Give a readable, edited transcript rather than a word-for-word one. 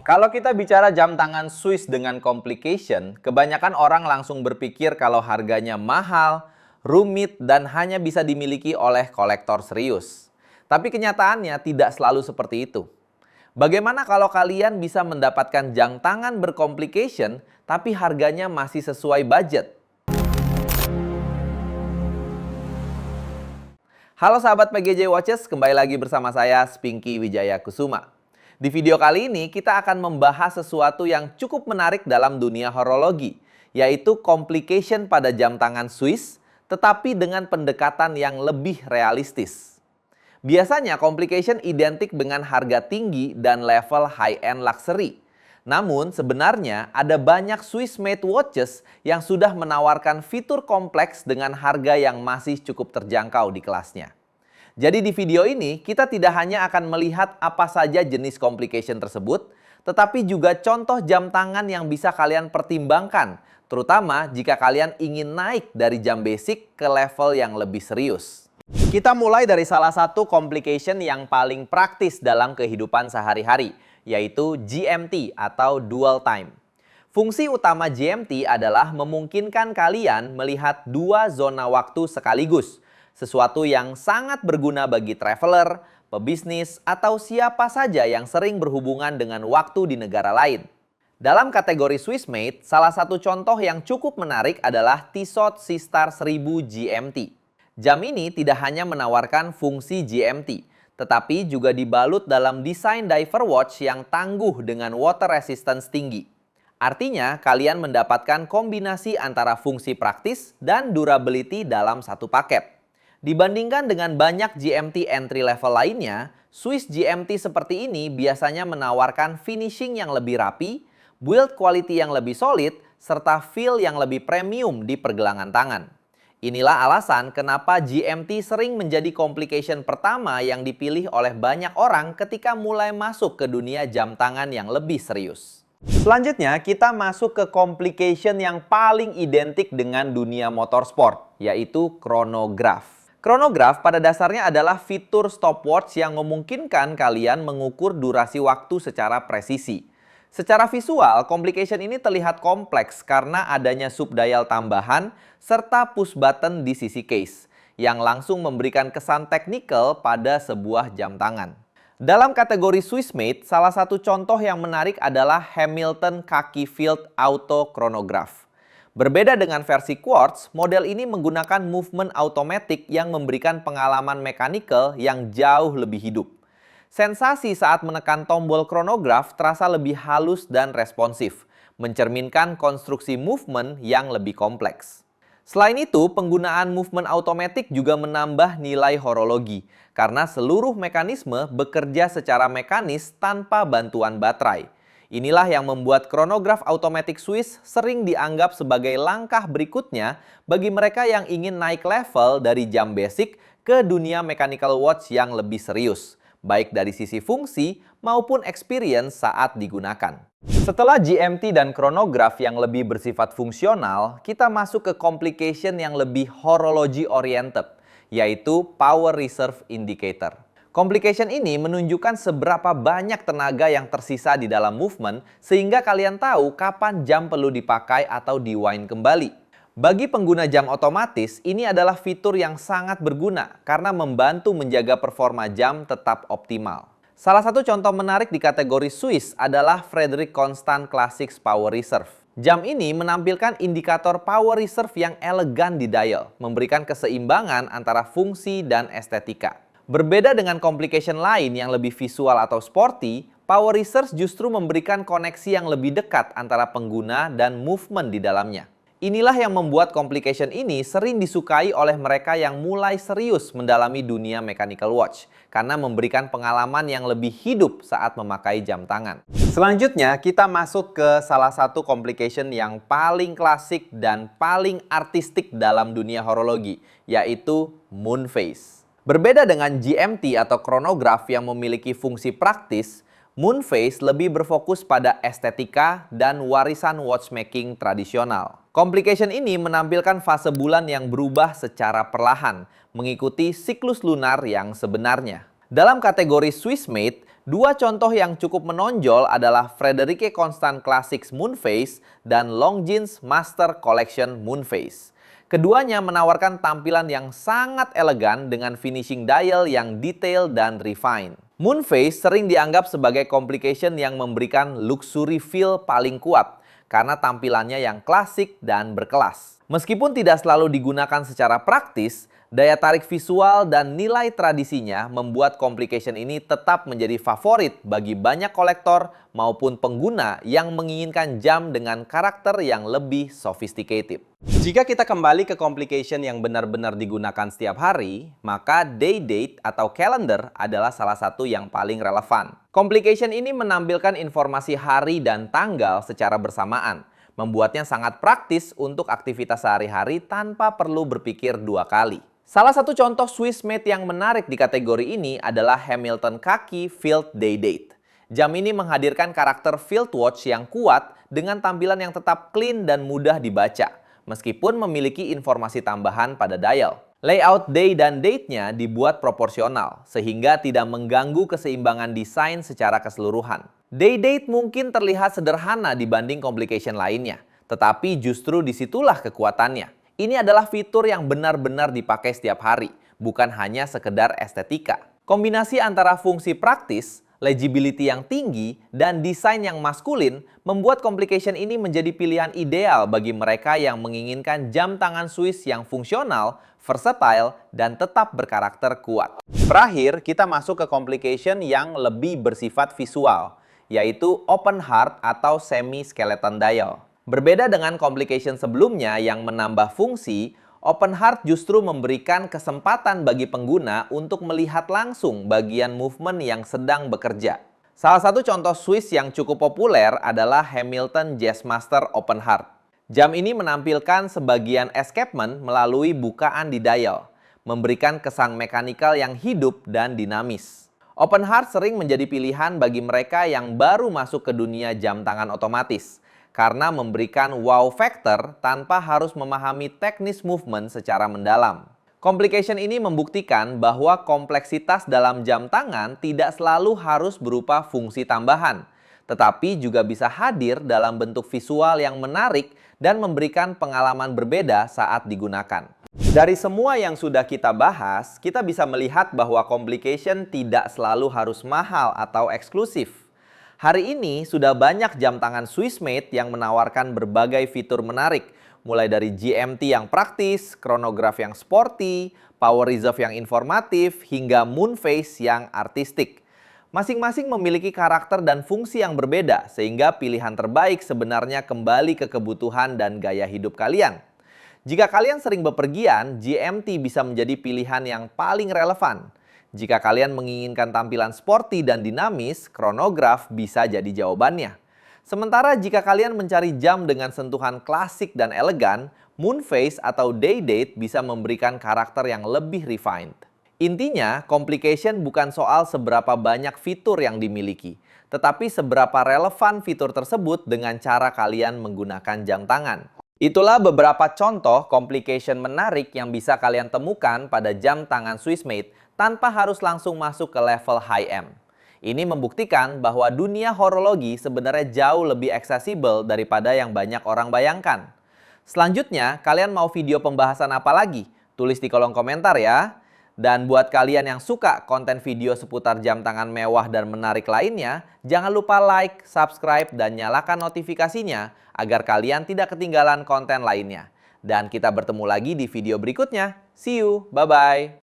Kalau kita bicara jam tangan Swiss dengan complication, kebanyakan orang langsung berpikir kalau harganya mahal, rumit, dan hanya bisa dimiliki oleh kolektor serius. Tapi kenyataannya tidak selalu seperti itu. Bagaimana kalau kalian bisa mendapatkan jam tangan bercomplication, tapi harganya masih sesuai budget? Halo sahabat PGJ Watches, kembali lagi bersama saya, Spinky Wijaya Kusuma. Di video kali ini kita akan membahas sesuatu yang cukup menarik dalam dunia horologi, yaitu complication pada jam tangan Swiss, tetapi dengan pendekatan yang lebih realistis. Biasanya complication identik dengan harga tinggi dan level high-end luxury. Namun sebenarnya ada banyak Swiss-made watches yang sudah menawarkan fitur kompleks dengan harga yang masih cukup terjangkau di kelasnya. Jadi di video ini kita tidak hanya akan melihat apa saja jenis complication tersebut, tetapi juga contoh jam tangan yang bisa kalian pertimbangkan, terutama jika kalian ingin naik dari jam basic ke level yang lebih serius. Kita mulai dari salah satu complication yang paling praktis dalam kehidupan sehari-hari, yaitu GMT atau Dual Time. Fungsi utama GMT adalah memungkinkan kalian melihat dua zona waktu sekaligus, sesuatu yang sangat berguna bagi traveler, pebisnis, atau siapa saja yang sering berhubungan dengan waktu di negara lain. Dalam kategori Swiss-made, salah satu contoh yang cukup menarik adalah Tissot Seastar 1000 GMT. Jam ini tidak hanya menawarkan fungsi GMT, tetapi juga dibalut dalam desain diver watch yang tangguh dengan water resistance tinggi. Artinya, kalian mendapatkan kombinasi antara fungsi praktis dan durability dalam satu paket. Dibandingkan dengan banyak GMT entry level lainnya, Swiss GMT seperti ini biasanya menawarkan finishing yang lebih rapi, build quality yang lebih solid, serta feel yang lebih premium di pergelangan tangan. Inilah alasan kenapa GMT sering menjadi complication pertama yang dipilih oleh banyak orang ketika mulai masuk ke dunia jam tangan yang lebih serius. Selanjutnya, kita masuk ke complication yang paling identik dengan dunia motorsport, yaitu chronograph. Chronograph pada dasarnya adalah fitur stopwatch yang memungkinkan kalian mengukur durasi waktu secara presisi. Secara visual, complication ini terlihat kompleks karena adanya subdial tambahan serta push button di sisi case, yang langsung memberikan kesan teknikal pada sebuah jam tangan. Dalam kategori Swiss-made, salah satu contoh yang menarik adalah Hamilton Khaki Field Auto Chronograph. Berbeda dengan versi quartz, model ini menggunakan movement automatic yang memberikan pengalaman mechanical yang jauh lebih hidup. Sensasi saat menekan tombol chronograph terasa lebih halus dan responsif, mencerminkan konstruksi movement yang lebih kompleks. Selain itu, penggunaan movement automatic juga menambah nilai horologi, karena seluruh mekanisme bekerja secara mekanis tanpa bantuan baterai. Inilah yang membuat chronograph automatic Swiss sering dianggap sebagai langkah berikutnya bagi mereka yang ingin naik level dari jam basic ke dunia mechanical watch yang lebih serius, baik dari sisi fungsi maupun experience saat digunakan. Setelah GMT dan chronograph yang lebih bersifat fungsional, kita masuk ke complication yang lebih horology oriented, yaitu power reserve indicator. Complication ini menunjukkan seberapa banyak tenaga yang tersisa di dalam movement sehingga kalian tahu kapan jam perlu dipakai atau di-wind kembali. Bagi pengguna jam otomatis, ini adalah fitur yang sangat berguna karena membantu menjaga performa jam tetap optimal. Salah satu contoh menarik di kategori Swiss adalah Frederic Constant Classics Power Reserve. Jam ini menampilkan indikator power reserve yang elegan di dial, memberikan keseimbangan antara fungsi dan estetika. Berbeda dengan complication lain yang lebih visual atau sporty, power reserve justru memberikan koneksi yang lebih dekat antara pengguna dan movement di dalamnya. Inilah yang membuat complication ini sering disukai oleh mereka yang mulai serius mendalami dunia mechanical watch, karena memberikan pengalaman yang lebih hidup saat memakai jam tangan. Selanjutnya, kita masuk ke salah satu complication yang paling klasik dan paling artistik dalam dunia horologi, yaitu moon phase. Berbeda dengan GMT atau chronograph yang memiliki fungsi praktis, moon phase lebih berfokus pada estetika dan warisan watchmaking tradisional. Complication ini menampilkan fase bulan yang berubah secara perlahan, mengikuti siklus lunar yang sebenarnya. Dalam kategori Swiss-made, Dua contoh yang cukup menonjol adalah Frederike Constant Classics Moonphase dan Longines Master Collection Moonphase. Keduanya menawarkan tampilan yang sangat elegan dengan finishing dial yang detail dan refine. Moonphase sering dianggap sebagai complication yang memberikan luxury feel paling kuat karena tampilannya yang klasik dan berkelas. Meskipun tidak selalu digunakan secara praktis, daya tarik visual dan nilai tradisinya membuat complication ini tetap menjadi favorit bagi banyak kolektor maupun pengguna yang menginginkan jam dengan karakter yang lebih sophisticated. Jika kita kembali ke complication yang benar-benar digunakan setiap hari, maka day date atau calendar adalah salah satu yang paling relevan. Complication ini menampilkan informasi hari dan tanggal secara bersamaan, membuatnya sangat praktis untuk aktivitas sehari-hari tanpa perlu berpikir dua kali. Salah satu contoh Swissmade yang menarik di kategori ini adalah Hamilton Kaki Field Day Date. Jam ini menghadirkan karakter field watch yang kuat dengan tampilan yang tetap clean dan mudah dibaca, meskipun memiliki informasi tambahan pada dial. Layout day dan date-nya dibuat proporsional, sehingga tidak mengganggu keseimbangan desain secara keseluruhan. Day date mungkin terlihat sederhana dibanding complication lainnya, tetapi justru disitulah kekuatannya. Ini adalah fitur yang benar-benar dipakai setiap hari, bukan hanya sekedar estetika. Kombinasi antara fungsi praktis, legibility yang tinggi, dan desain yang maskulin membuat complication ini menjadi pilihan ideal bagi mereka yang menginginkan jam tangan Swiss yang fungsional, versatile, dan tetap berkarakter kuat. Terakhir, kita masuk ke complication yang lebih bersifat visual, yaitu open heart atau semi-skeleton dial. Berbeda dengan complication sebelumnya yang menambah fungsi, open heart justru memberikan kesempatan bagi pengguna untuk melihat langsung bagian movement yang sedang bekerja. Salah satu contoh Swiss yang cukup populer adalah Hamilton Jazzmaster Open Heart. Jam ini menampilkan sebagian escapement melalui bukaan di dial, memberikan kesan mekanikal yang hidup dan dinamis. Open heart sering menjadi pilihan bagi mereka yang baru masuk ke dunia jam tangan otomatis, karena memberikan wow factor tanpa harus memahami teknis movement secara mendalam. Complication ini membuktikan bahwa kompleksitas dalam jam tangan tidak selalu harus berupa fungsi tambahan, tetapi juga bisa hadir dalam bentuk visual yang menarik dan memberikan pengalaman berbeda saat digunakan. Dari semua yang sudah kita bahas, kita bisa melihat bahwa complication tidak selalu harus mahal atau eksklusif. Hari ini sudah banyak jam tangan Swissmade yang menawarkan berbagai fitur menarik, mulai dari GMT yang praktis, chronograph yang sporty, power reserve yang informatif, hingga Moonphase yang artistik. Masing-masing memiliki karakter dan fungsi yang berbeda, sehingga pilihan terbaik sebenarnya kembali ke kebutuhan dan gaya hidup kalian. Jika kalian sering bepergian, GMT bisa menjadi pilihan yang paling relevan. Jika kalian menginginkan tampilan sporty dan dinamis, chronograph bisa jadi jawabannya. Sementara jika kalian mencari jam dengan sentuhan klasik dan elegan, Moonphase atau Day Date bisa memberikan karakter yang lebih refined. Intinya, complication bukan soal seberapa banyak fitur yang dimiliki, tetapi seberapa relevan fitur tersebut dengan cara kalian menggunakan jam tangan. Itulah beberapa contoh complication menarik yang bisa kalian temukan pada jam tangan Swissmade tanpa harus langsung masuk ke level high-end. Ini membuktikan bahwa dunia horologi sebenarnya jauh lebih aksesibel daripada yang banyak orang bayangkan. Selanjutnya, kalian mau video pembahasan apa lagi? Tulis di kolom komentar ya. Dan buat kalian yang suka konten video seputar jam tangan mewah dan menarik lainnya, jangan lupa like, subscribe, dan nyalakan notifikasinya agar kalian tidak ketinggalan konten lainnya. Dan kita bertemu lagi di video berikutnya. See you, bye-bye.